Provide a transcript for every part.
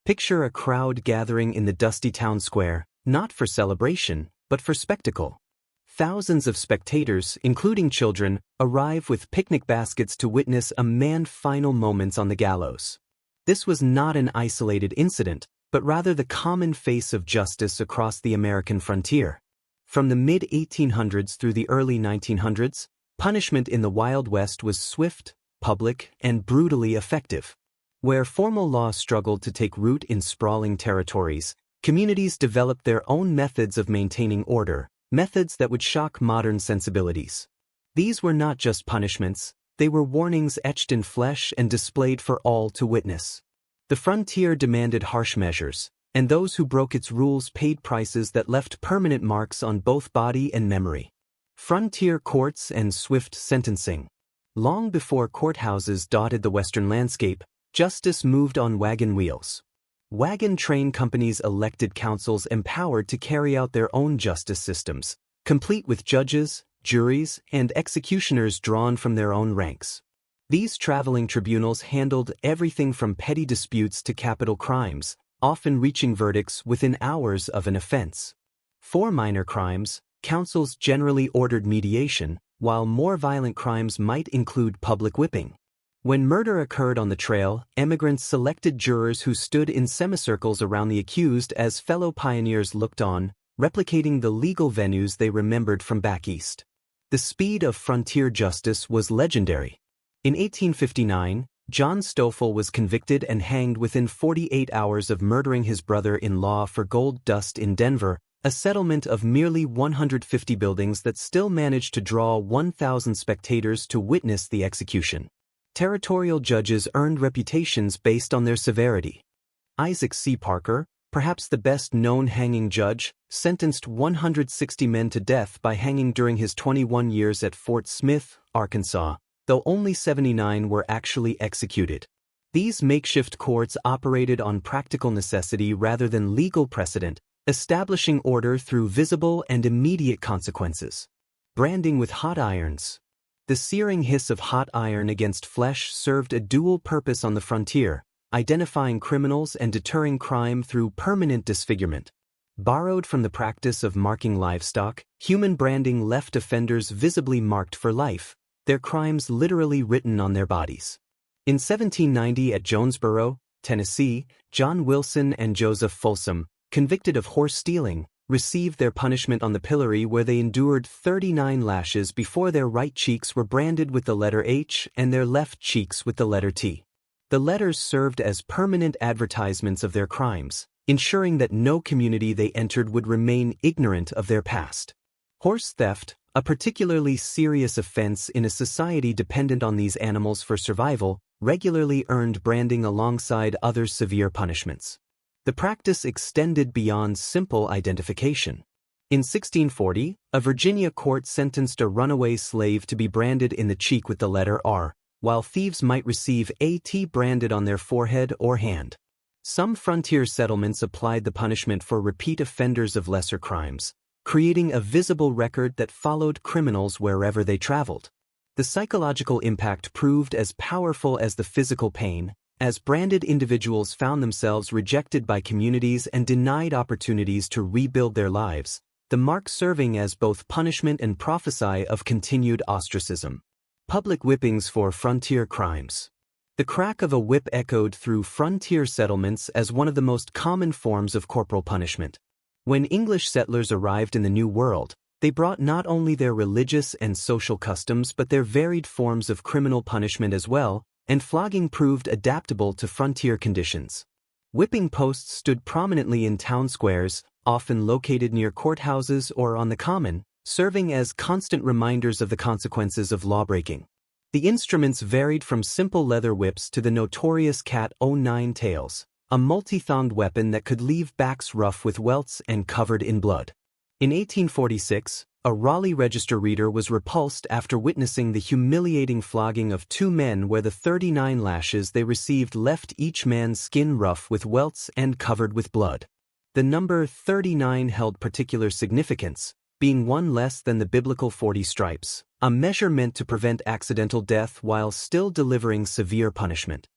Picture a crowd gathering in the dusty town square, not for celebration, but for spectacle. Thousands of spectators, including children, arrive with picnic baskets to witness a man's final moments on the gallows. This was not an isolated incident, but rather the common face of justice across the American frontier. From the mid-1800s through the early 1900s, punishment in the Wild West was swift, public, and brutally effective. Where formal law struggled to take root in sprawling territories, communities developed their own methods of maintaining order, methods that would shock modern sensibilities. These were not just punishments, they were warnings etched in flesh and displayed for all to witness. The frontier demanded harsh measures, and those who broke its rules paid prices that left permanent marks on both body and memory. Frontier courts and swift sentencing. Long before courthouses dotted the western landscape, justice moved on wagon wheels. Wagon train companies elected councils empowered to carry out their own justice systems, complete with judges, juries, and executioners drawn from their own ranks. These traveling tribunals handled everything from petty disputes to capital crimes, often reaching verdicts within hours of an offense. For minor crimes, councils generally ordered mediation, while more violent crimes might include public whipping. When murder occurred on the trail, emigrants selected jurors who stood in semicircles around the accused as fellow pioneers looked on, replicating the legal venues they remembered from back east. The speed of frontier justice was legendary. In 1859, John Stoffel was convicted and hanged within 48 hours of murdering his brother-in-law for gold dust in Denver, a settlement of merely 150 buildings that still managed to draw 1,000 spectators to witness the execution. Territorial judges earned reputations based on their severity. Isaac C. Parker, perhaps the best-known hanging judge, sentenced 160 men to death by hanging during his 21 years at Fort Smith, Arkansas, though only 79 were actually executed. These makeshift courts operated on practical necessity rather than legal precedent, establishing order through visible and immediate consequences. Branding with hot irons. The searing hiss of hot iron against flesh served a dual purpose on the frontier, identifying criminals and deterring crime through permanent disfigurement. Borrowed from the practice of marking livestock, human branding left offenders visibly marked for life, their crimes literally written on their bodies. In 1790 at Jonesboro, Tennessee, John Wilson and Joseph Folsom, convicted of horse stealing, received their punishment on the pillory where they endured 39 lashes before their right cheeks were branded with the letter H and their left cheeks with the letter T. The letters served as permanent advertisements of their crimes, ensuring that no community they entered would remain ignorant of their past. Horse theft, a particularly serious offense in a society dependent on these animals for survival, regularly earned branding alongside other severe punishments. The practice extended beyond simple identification. In 1640, a Virginia court sentenced a runaway slave to be branded in the cheek with the letter R, while thieves might receive AT branded on their forehead or hand. Some frontier settlements applied the punishment for repeat offenders of lesser crimes, creating a visible record that followed criminals wherever they traveled. The psychological impact proved as powerful as the physical pain, as branded individuals found themselves rejected by communities and denied opportunities to rebuild their lives, the mark serving as both punishment and prophecy of continued ostracism. Public whippings for frontier crimes. The crack of a whip echoed through frontier settlements as one of the most common forms of corporal punishment. When English settlers arrived in the New World, they brought not only their religious and social customs but their varied forms of criminal punishment as well, and flogging proved adaptable to frontier conditions. Whipping posts stood prominently in town squares, often located near courthouses or on the common, serving as constant reminders of the consequences of lawbreaking. The instruments varied from simple leather whips to the notorious cat o' nine tails, a multi-thonged weapon that could leave backs rough with welts and covered in blood. In 1846, a Raleigh Register reader was repulsed after witnessing the humiliating flogging of two men where the 39 lashes they received left each man's skin rough with welts and covered with blood. The number 39 held particular significance, being one less than the biblical 40 stripes, a measure meant to prevent accidental death while still delivering severe punishment.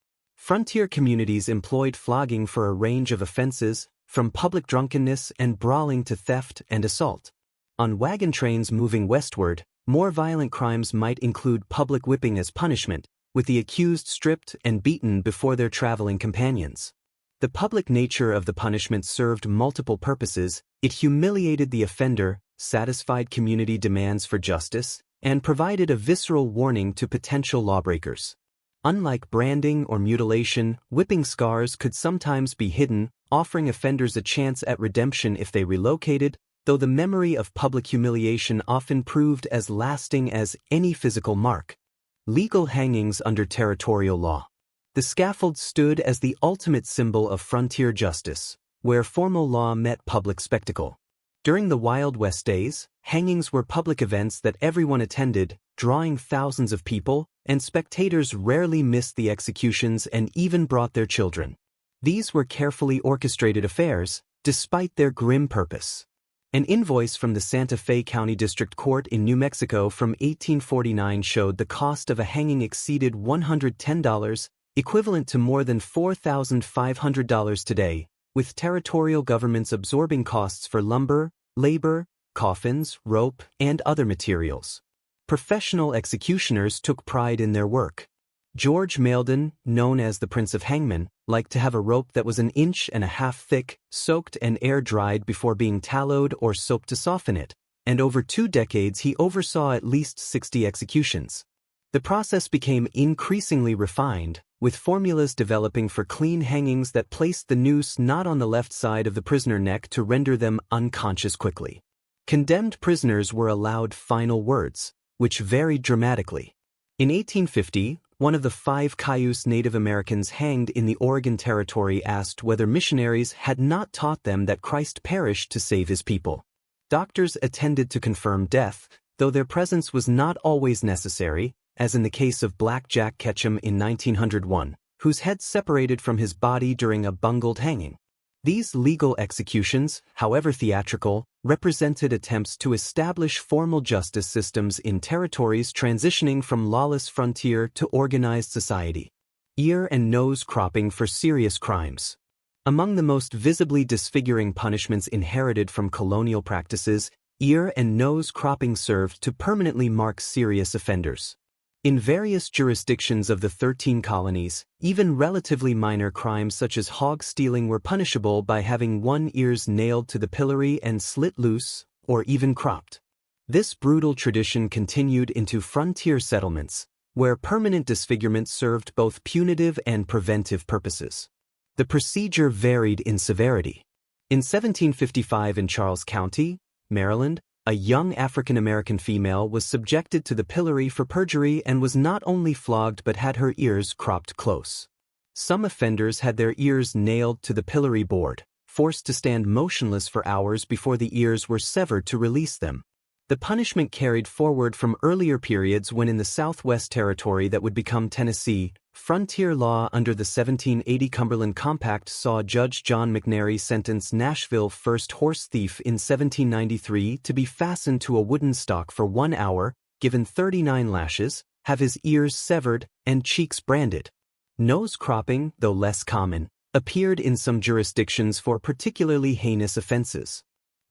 Frontier communities employed flogging for a range of offenses, from public drunkenness and brawling to theft and assault. On wagon trains moving westward, more violent crimes might include public whipping as punishment, with the accused stripped and beaten before their traveling companions. The public nature of the punishment served multiple purposes. It humiliated the offender, satisfied community demands for justice, and provided a visceral warning to potential lawbreakers. Unlike branding or mutilation, whipping scars could sometimes be hidden, offering offenders a chance at redemption if they relocated, though the memory of public humiliation often proved as lasting as any physical mark. Legal hangings under territorial law. The scaffold stood as the ultimate symbol of frontier justice, where formal law met public spectacle. During the Wild West days, hangings were public events that everyone attended, drawing thousands of people, and spectators rarely missed the executions and even brought their children. These were carefully orchestrated affairs, despite their grim purpose. An invoice from the Santa Fe County District Court in New Mexico from 1849 showed the cost of a hanging exceeded $110, equivalent to more than $4,500 today, with territorial governments absorbing costs for lumber, labor, coffins, rope, and other materials. Professional executioners took pride in their work. George Mailden, known as the Prince of Hangmen, liked to have a rope that was 1.5 inches thick, soaked and air-dried before being tallowed or soaked to soften it, and over 2 decades he oversaw at least 60 executions. The process became increasingly refined, with formulas developing for clean hangings that placed the noose not on the left side of the prisoner's neck to render them unconscious quickly. Condemned prisoners were allowed final words, which varied dramatically. In 1850, one of the 5 Cayuse Native Americans hanged in the Oregon Territory asked whether missionaries had not taught them that Christ perished to save his people. Doctors attended to confirm death, though their presence was not always necessary, as in the case of Black Jack Ketchum in 1901, whose head separated from his body during a bungled hanging. These legal executions, however theatrical, represented attempts to establish formal justice systems in territories transitioning from lawless frontier to organized society. Ear and nose cropping for serious crimes. Among the most visibly disfiguring punishments inherited from colonial practices, ear and nose cropping served to permanently mark serious offenders. In various jurisdictions of the 13 colonies, even relatively minor crimes such as hog stealing were punishable by having one ears nailed to the pillory and slit loose, or even cropped. This brutal tradition continued into frontier settlements, where permanent disfigurement served both punitive and preventive purposes. The procedure varied in severity. In 1755 in Charles County, Maryland, a young African-American female was subjected to the pillory for perjury and was not only flogged but had her ears cropped close. Some offenders had their ears nailed to the pillory board, forced to stand motionless for hours before the ears were severed to release them. The punishment carried forward from earlier periods when in the Southwest Territory that would become Tennessee, frontier law under the 1780 Cumberland Compact saw Judge John McNary sentence Nashville first horse thief in 1793 to be fastened to a wooden stock for 1 hour, given 39 lashes, have his ears severed, and cheeks branded. Nose cropping, though less common, appeared in some jurisdictions for particularly heinous offenses.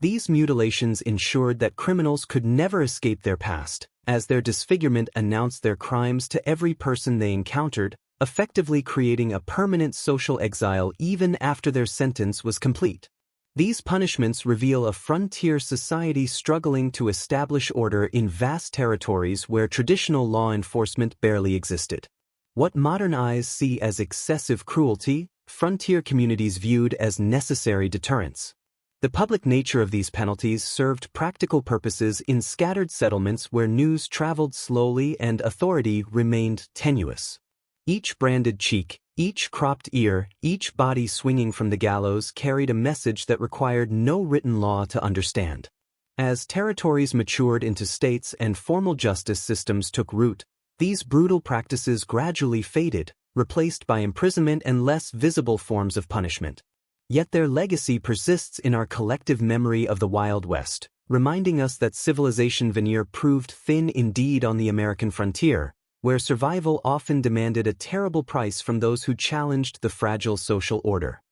These mutilations ensured that criminals could never escape their past, as their disfigurement announced their crimes to every person they encountered, effectively creating a permanent social exile even after their sentence was complete. These punishments reveal a frontier society struggling to establish order in vast territories where traditional law enforcement barely existed. What modern eyes see as excessive cruelty, frontier communities viewed as necessary deterrents. The public nature of these penalties served practical purposes in scattered settlements where news traveled slowly and authority remained tenuous. Each branded cheek, each cropped ear, each body swinging from the gallows carried a message that required no written law to understand. As territories matured into states and formal justice systems took root, these brutal practices gradually faded, replaced by imprisonment and less visible forms of punishment. Yet their legacy persists in our collective memory of the Wild West, reminding us that civilization veneer proved thin indeed on the American frontier, where survival often demanded a terrible price from those who challenged the fragile social order.